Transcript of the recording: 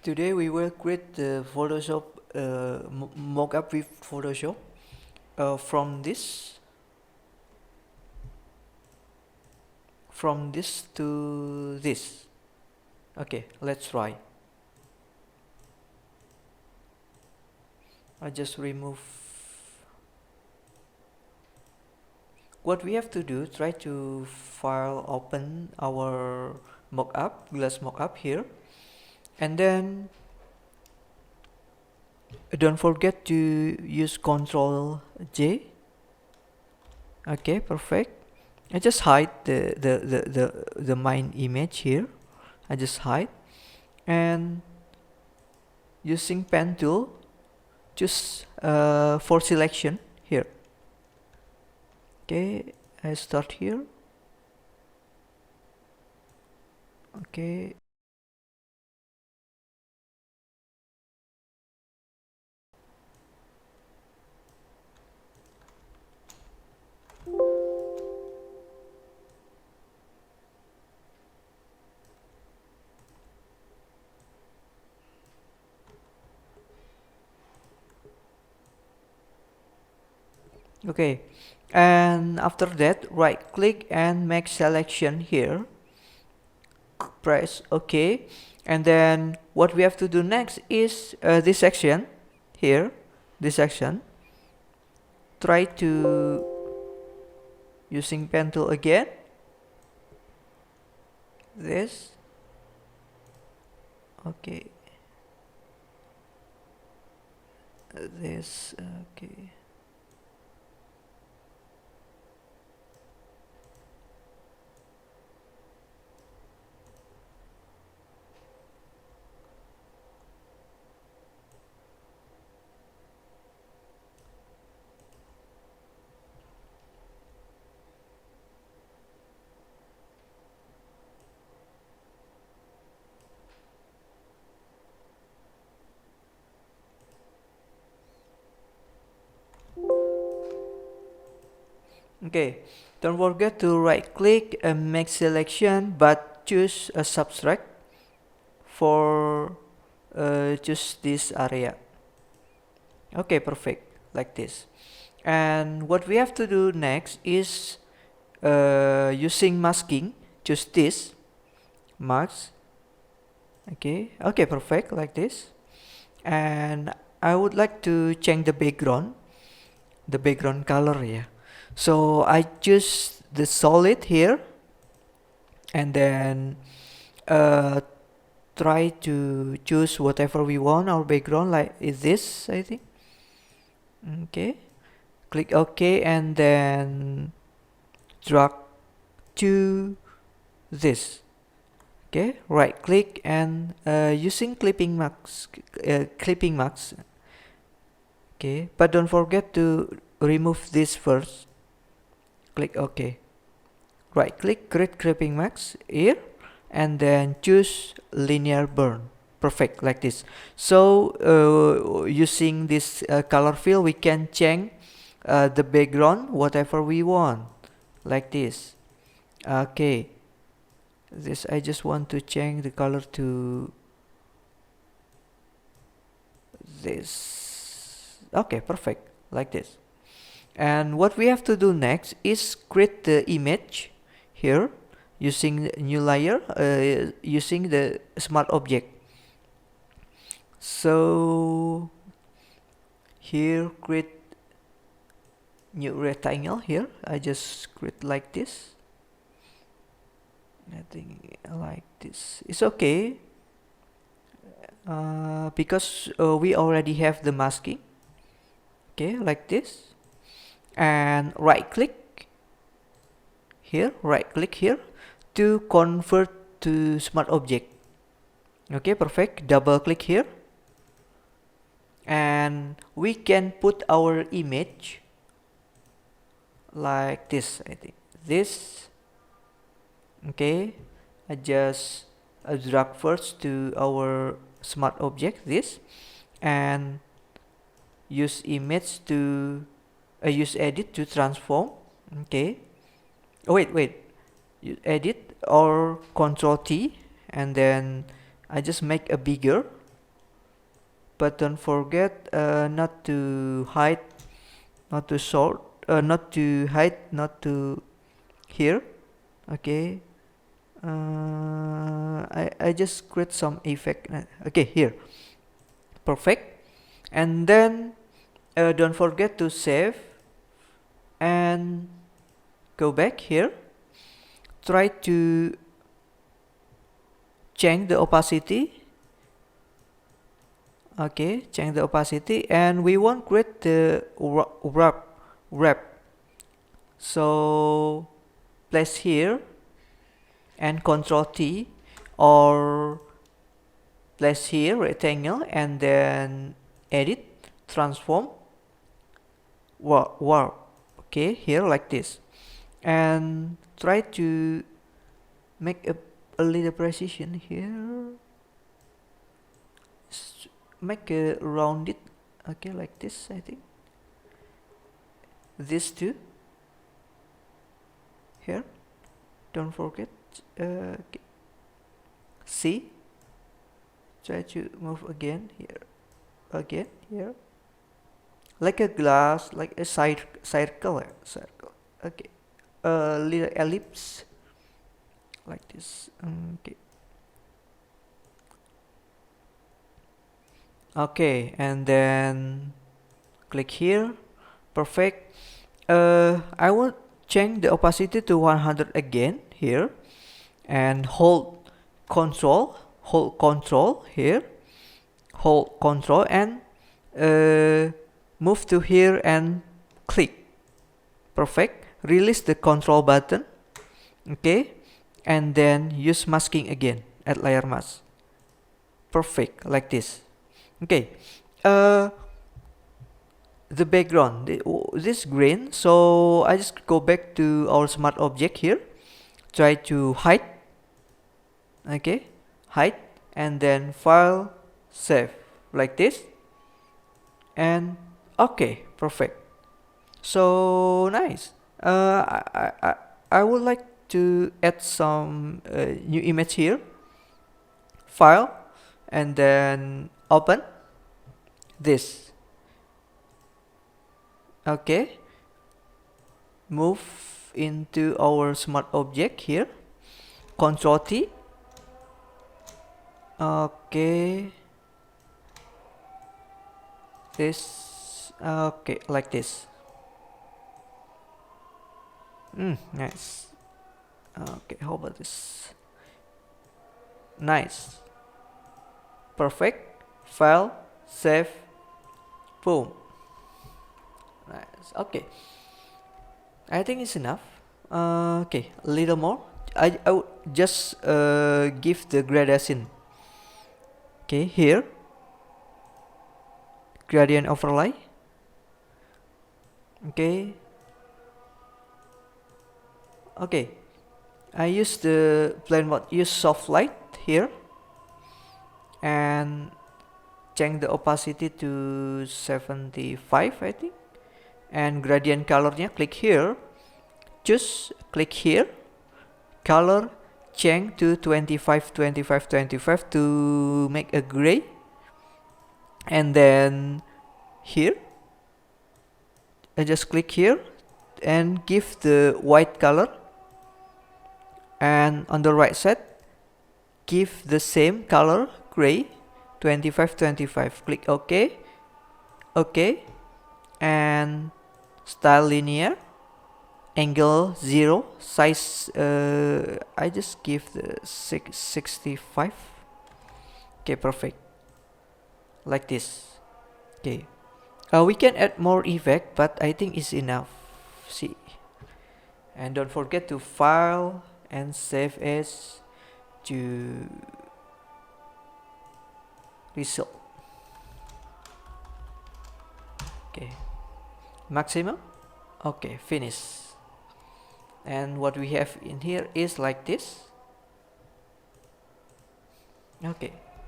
Today we will create the Photoshop mockup with Photoshop from this to this. Okay, let's try. I just remove. What we have to do, try to file open our mockup, glass mockup here, and then don't forget to use Ctrl J. Okay, perfect. I just hide the mine image here. I just hide, and using pen tool, choose for selection here. Okay, I start here. Okay. Okay, and after that, right click and make selection here. Press OK, and then what we have to do next is this section here, this section. Try to using pen tool again. This. Okay. This. Okay. Okay, don't forget to right click and make selection, but choose a subtract for choose this area. Okay, perfect, like this. And what we have to do next is using masking, choose this mask. Okay, perfect, like this. And I would like to change the background color. Yeah, so I choose the solid here, and then try to choose whatever we want our background, like is this, I think. Okay, click OK, and then drag to this. Okay, right click and using clipping mask. Okay, but don't forget to remove this first. Click OK. Right click, create clipping mask here, and then choose linear burn. Perfect, like this. So using this color fill, we can change the background whatever we want, like this. Okay, this I just want to change the color to this. Okay, perfect, like this. And what we have to do next is create the image here using new layer, using the smart object. So here, create new rectangle here. I just create like this. I think like this. It's okay because we already have the masking. Okay, like this. And right click here, to convert to smart object. Okay, perfect. Double click here, and we can put our image like this, I think. This. Okay, I just drag first to our smart object, this, and use image to use edit to transform. Okay. Oh, wait, you edit or Control T, and then I just make a bigger. but don't forget not to hide, not to sort, not to hide, not to here. Okay, I just create some effect. Okay, here, perfect. And then don't forget to save and go back here. Try to change the opacity. Okay, change the opacity, and we want create the wrap. So place here and Control T, or place here rectangle and then edit, transform, warp. Okay, here like this, and try to make a little precision here. Make a rounded. Okay, like this. I think this too. Here, don't forget. Okay. See, try to move again here, again here, like a glass, like a circle. Okay, a little ellipse like this. Okay. Okay, and then click here. Perfect. I will change the opacity to 100 again here, and hold control here, hold control and move to here and click. Perfect. Release the control button. Okay, and then use masking again, add layer mask. Perfect, like this. Okay, the background, this green, so I just go back to our smart object here, try to hide. Okay, hide, and then file, save, like this, and okay, perfect. So nice. I would like to add some new image here. File, and then open this. Okay, move into our smart object here, Control T. Okay, this, okay, like this. Nice. Okay, how about this? Nice. Perfect. File, save, boom. Nice. Okay, I think it's enough. Okay, a little more. I would just give the gradation. Okay, here, gradient overlay. Okay, okay, I use the plane mode, use soft light here, and change the opacity to 75, I think, and gradient colornya, click here, just click here, color, change to 25 25 25 to make a gray, and then here I just click here and give the white color, and on the right side give the same color, gray, 25 25. Click OK, OK, and style linear, angle 0, size I just give the 65. Okay, perfect, like this. Okay, we can add more effect, but I think it's enough. See, and don't forget to file and save as to result. Okay, maximum. Okay, finish. And what we have in here is like this. Okay.